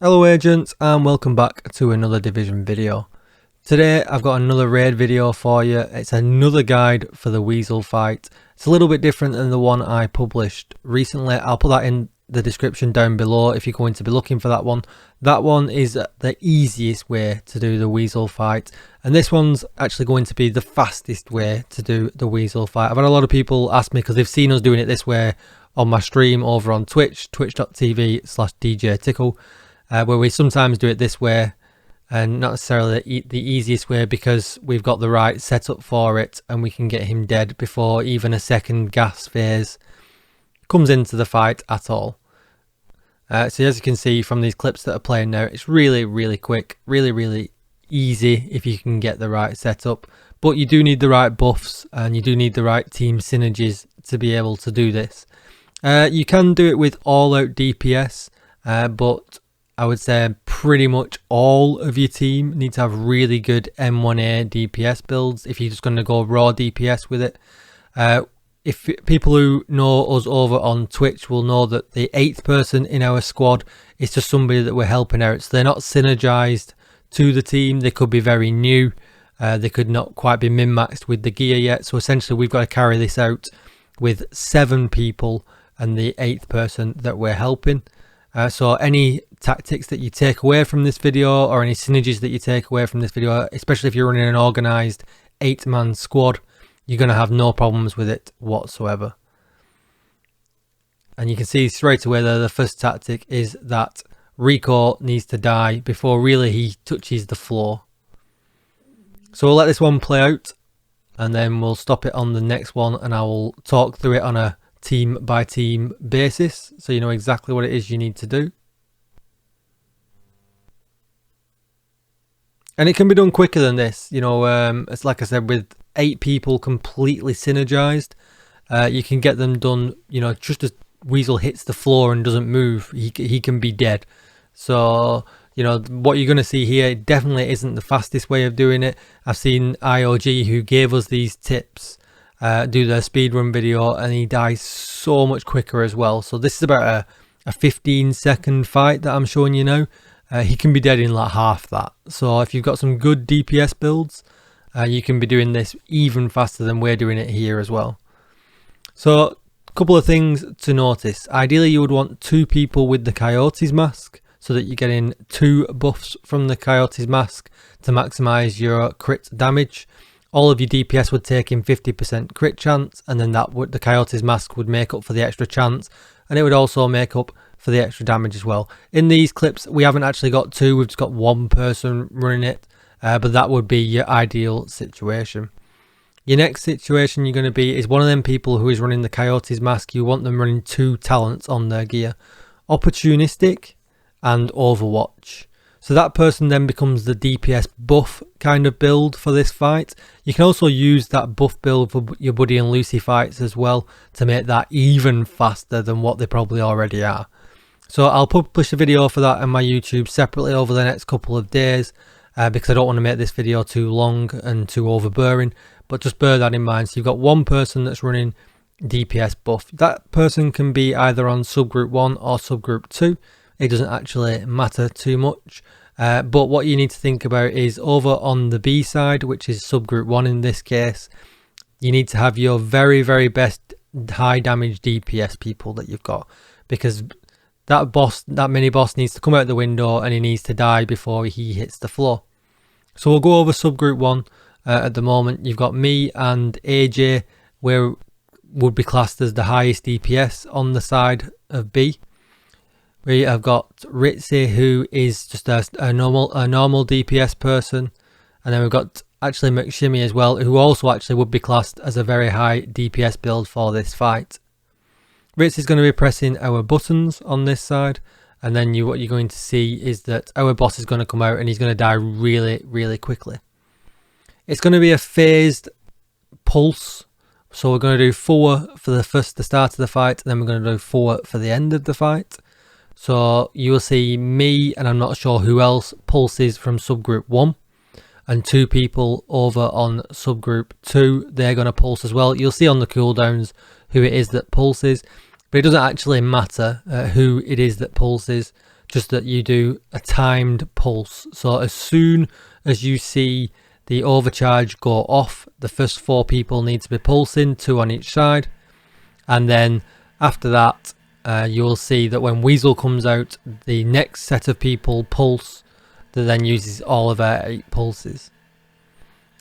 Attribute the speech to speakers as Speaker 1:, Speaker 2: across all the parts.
Speaker 1: Hello agents and welcome back to another Division video. Today I've got another raid video for you. It's another guide for the Weasel fight. It's a little bit different than the one I published recently. I'll put that in the description down below if you're going to be looking for that one. That one is the easiest way to do the Weasel fight, and this one's actually going to be the fastest way to do the Weasel fight. I've had a lot of people ask me because they've seen us doing it this way on my stream over on Twitch, twitch.tv/DJTICKLE. Where we sometimes do it this way and not necessarily the easiest way, because we've got the right setup for it and we can get him dead before even a second gas phase comes into the fight at all. So as you can see from these clips that are playing now, it's really quick, really easy if you can get the right setup, but you do need the right buffs and you do need the right team synergies to be able to do this. You can do it with all out DPS, but I would say pretty much all of your team need to have really good M1A DPS builds if you're just going to go raw DPS with it. If people who know us over on Twitch will know that the 8th person in our squad is just somebody that we're helping out, so they're not synergized to the team. They could be very new, they could not quite be min-maxed with the gear yet, so essentially we've got to carry this out with 7 people and the 8th person that we're helping. So any tactics that you take away from this video, or any synergies that you take away from this video, especially if you're running an organized 8-man squad, you're going to have no problems with it whatsoever. And you can see straight away there, the first tactic is that Rico needs to die before really he touches the floor. So we'll let this one play out and then we'll stop it on the next one, and I will talk through it on a team by team basis so you know exactly what it is you need to do. And it can be done quicker than this, you know. It's like I said, with 8 people completely synergized, you can get them done, you know, just as Weasel hits the floor and doesn't move, he can be dead. So, you know, what you're going to see here definitely isn't the fastest way of doing it. I've seen IOG, who gave us these tips, do their speedrun video, and he dies so much quicker as well. So this is about a 15-second fight that I'm showing you now. He can be dead in like half that. So if you've got some good DPS builds, you can be doing this even faster than we're doing it here as well. So a couple of things to notice. Ideally you would want 2 people with the Coyote's mask, so that you're getting 2 buffs from the Coyote's mask to maximize your crit damage. All of your DPS would take in 50% crit chance, and then the Coyote's mask would make up for the extra chance, and it would also make up for the extra damage as well. In these clips we haven't actually got 2, we've just got 1 person running it, but that would be your ideal situation. Your next situation you're going to be is one of them people who is running the Coyote's mask. You want them running 2 talents on their gear, Opportunistic and Overwatch. So that person then becomes the DPS buff kind of build for this fight. You can also use that buff build for your Buddy and Lucy fights as well to make that even faster than what they probably already are. So I'll publish a video for that on my YouTube separately over the next couple of days, because I don't want to make this video too long and too overbearing, but just bear that in mind. So you've got 1 person that's running DPS buff. That person can be either on subgroup 1 or subgroup 2. It doesn't actually matter too much, but what you need to think about is over on the B side, which is subgroup 1 in this case, you need to have your very best high damage DPS people that you've got, because that mini boss needs to come out the window and he needs to die before he hits the floor. So we'll go over subgroup 1. At the moment you've got me and AJ, where would be classed as the highest DPS on the side of B. We have got Ritzy, who is just a normal DPS person, and then we've got actually McShimmy as well, who also actually would be classed as a very high DPS build for this fight. Ritzy is going to be pressing our buttons on this side, and then what you're going to see is that our boss is going to come out and he's going to die really quickly. It's going to be a phased pulse, so we're going to do 4 for the start of the fight, and then we're going to do 4 for the end of the fight. So you will see me, and I'm not sure who else, pulses from subgroup 1, and 2 people over on subgroup 2, they're going to pulse as well. You'll see on the cooldowns who it is that pulses, but it doesn't actually matter who it is that pulses. just that you do a timed pulse. So as soon as you see the overcharge go off, the first 4 people need to be pulsing, 2 on each side, and then after that you will see that when Weasel comes out, the next set of people pulse, that then uses all of our 8 pulses.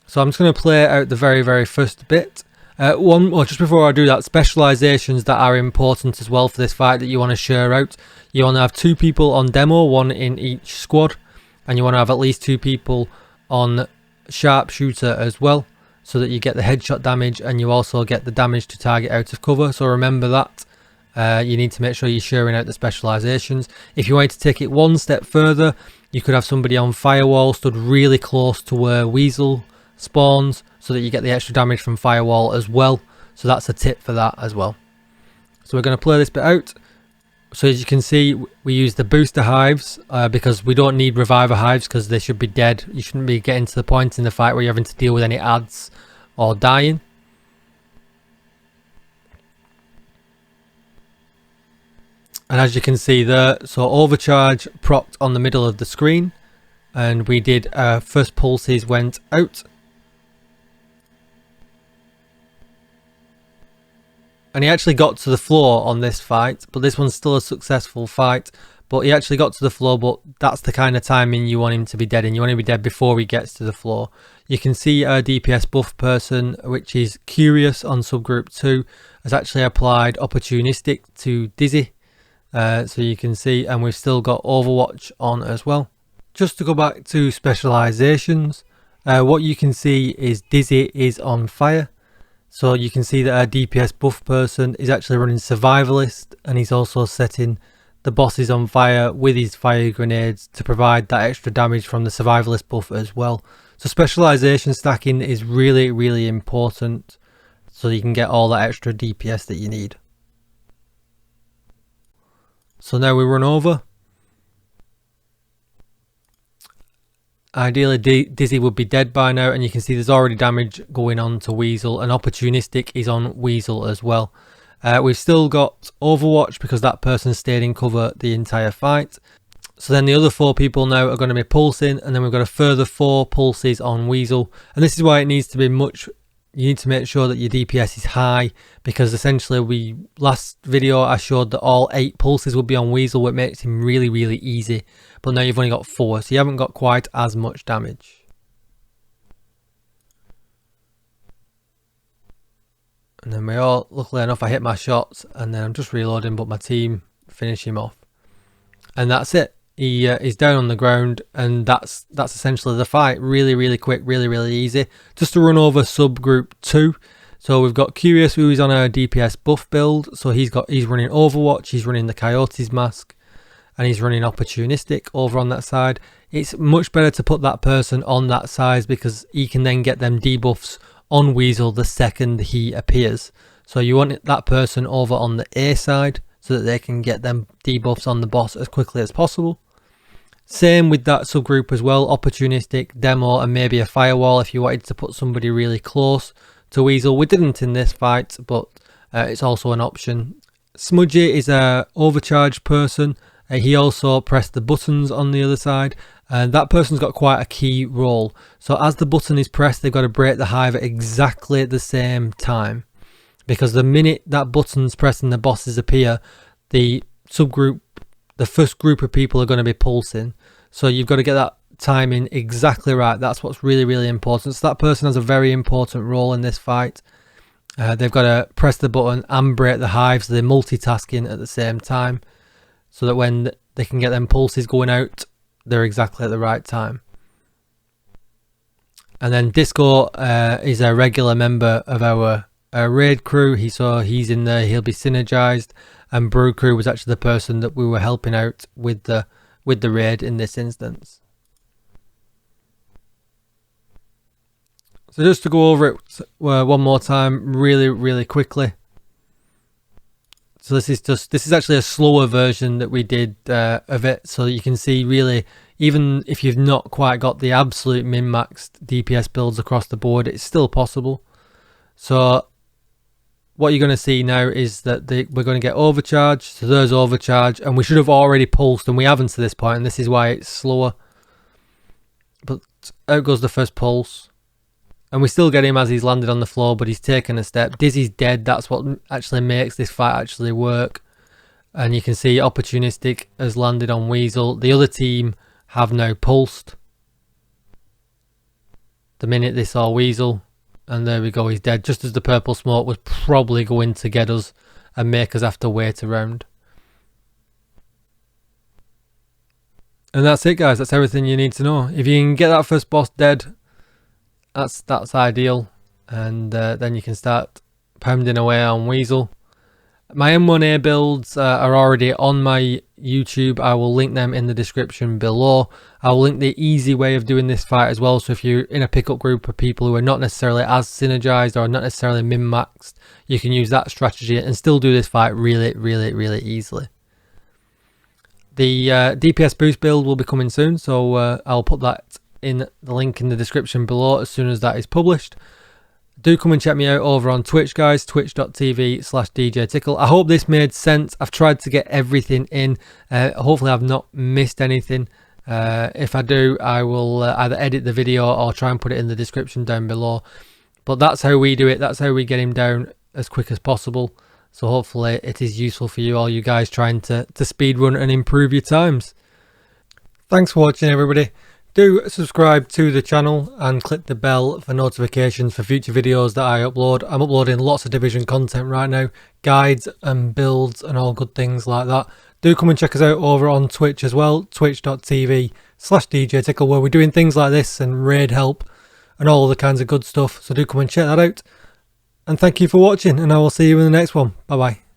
Speaker 1: So I'm just going to play out the very first bit. Just before I do that, specializations that are important as well for this fight that you want to share out. You want to have 2 people on demo, 1 in each squad, and you want to have at least 2 people on sharpshooter as well, so that you get the headshot damage and you also get the damage to target out of cover. So remember that. You need to make sure you're sharing out the specializations. If you wanted to take it one step further, you could have somebody on firewall stood really close to where Weasel spawns, so that you get the extra damage from firewall as well. So that's a tip for that as well. So we're going to play this bit out. So as you can see, we use the booster hives because we don't need reviver hives because they should be dead. You shouldn't be getting to the point in the fight where you're having to deal with any ads or dying. And as you can see there, so overcharge procced on the middle of the screen, and we did first pulses went out. And he actually got to the floor on this fight, but this one's still a successful fight. But he actually got to the floor, but that's the kind of timing you want him to be dead in. You want him to be dead before he gets to the floor. You can see our DPS buff person, which is Curious on Subgroup 2, has actually applied Opportunistic to Dizzy. So you can see, and we've still got Overwatch on as well. Just to go back to specializations, what you can see is Dizzy is on fire. So you can see that our DPS buff person is actually running Survivalist, and he's also setting the bosses on fire with his fire grenades to provide that extra damage from the Survivalist buff as well. So specialization stacking is really important, so you can get all that extra DPS that you need. So now we run over. Ideally Dizzy would be dead by now, and you can see there's already damage going on to Weasel, and Opportunistic is on Weasel as well. We've still got Overwatch because that person stayed in cover the entire fight. So then the other 4 people now are going to be pulsing, and then we've got a further 4 pulses on Weasel. And this is why it needs to be you need to make sure that your DPS is high, because essentially last video I showed that all 8 pulses would be on Weasel, which makes him really easy. But now you've only got 4, so you haven't got quite as much damage. And then luckily enough, I hit my shots, and then I'm just reloading, but my team finish him off. And that's it. He's down on the ground, and that's essentially the fight. Really quick, really easy. Just to run over Subgroup 2. So we've got Curious, who is on our DPS buff build. So he's running Overwatch, he's running the Coyote's mask, and he's running Opportunistic over on that side. It's much better to put that person on that side because he can then get them debuffs on Weasel the second he appears. So you want that person over on the A side so that they can get them debuffs on the boss as quickly as possible. Same with that subgroup as well, Opportunistic, Demo, and maybe a Firewall if you wanted to put somebody really close to Weasel. We didn't in this fight, but it's also an option. Smudgy is a overcharged person. He also pressed the buttons on the other side, and that person's got quite a key role. So as the button is pressed, they've got to break the hive at exactly the same time, because the minute that button's pressed and the bosses appear, the subgroup, the first group of people are going to be pulsing. So you've got to get that timing exactly right. That's what's really important. So that person has a very important role in this fight. They've got to press the button and break the hive, so they're multitasking at the same time, so that when they can get them pulses going out, they're exactly at the right time. And then Disco is a regular member of our raid crew. He's in there, he'll be synergized. And Brew Crew was actually the person that we were helping out with the raid in this instance. So just to go over it one more time really quickly. So this is actually a slower version that we did of it, so that you can see really, even if you've not quite got the absolute min-maxed DPS builds across the board, it's still possible. So what you're going to see now is that we're going to get overcharge. So there's overcharge, and we should have already pulsed, and we haven't to this point, and this is why it's slower. But out goes the first pulse, and we still get him as he's landed on the floor, but he's taken a step. Dizzy's dead. That's what actually makes this fight actually work. And you can see Opportunistic has landed on Weasel. The other team have now pulsed the minute they saw Weasel. And there we go, he's dead. Just as the purple smoke was probably going to get us and make us have to wait around. And that's it, guys. That's everything you need to know. If you can get that first boss dead, that's ideal. And then you can start pounding away on Weasel. My M1A builds are already on my YouTube. I will link them in the description below. I will link the easy way of doing this fight as well. So if you're in a pickup group of people who are not necessarily as synergized or not necessarily min-maxed, you can use that strategy and still do this fight really, really, really easily. The DPS boost build will be coming soon, so I'll put that in the link in the description below as soon as that is published. Do come and check me out over on Twitch, guys, twitch.tv/DJTICKLE. I hope this made sense. I've tried to get everything in. Hopefully I've not missed anything. If I do, I will either edit the video or try and put it in the description down below. But that's how we do it. That's how we get him down as quick as possible. So hopefully it is useful for you, all you guys trying to speedrun and improve your times. Thanks for watching, everybody. Do subscribe to the channel and click the bell for notifications for future videos that I upload. I'm uploading lots of Division content right now, guides and builds and all good things like that. Do come and check us out over on Twitch as well, twitch.tv/DJTICKLE, where we're doing things like this and raid help and all the kinds of good stuff. So do come and check that out. And thank you for watching, and I will see you in the next one. Bye bye.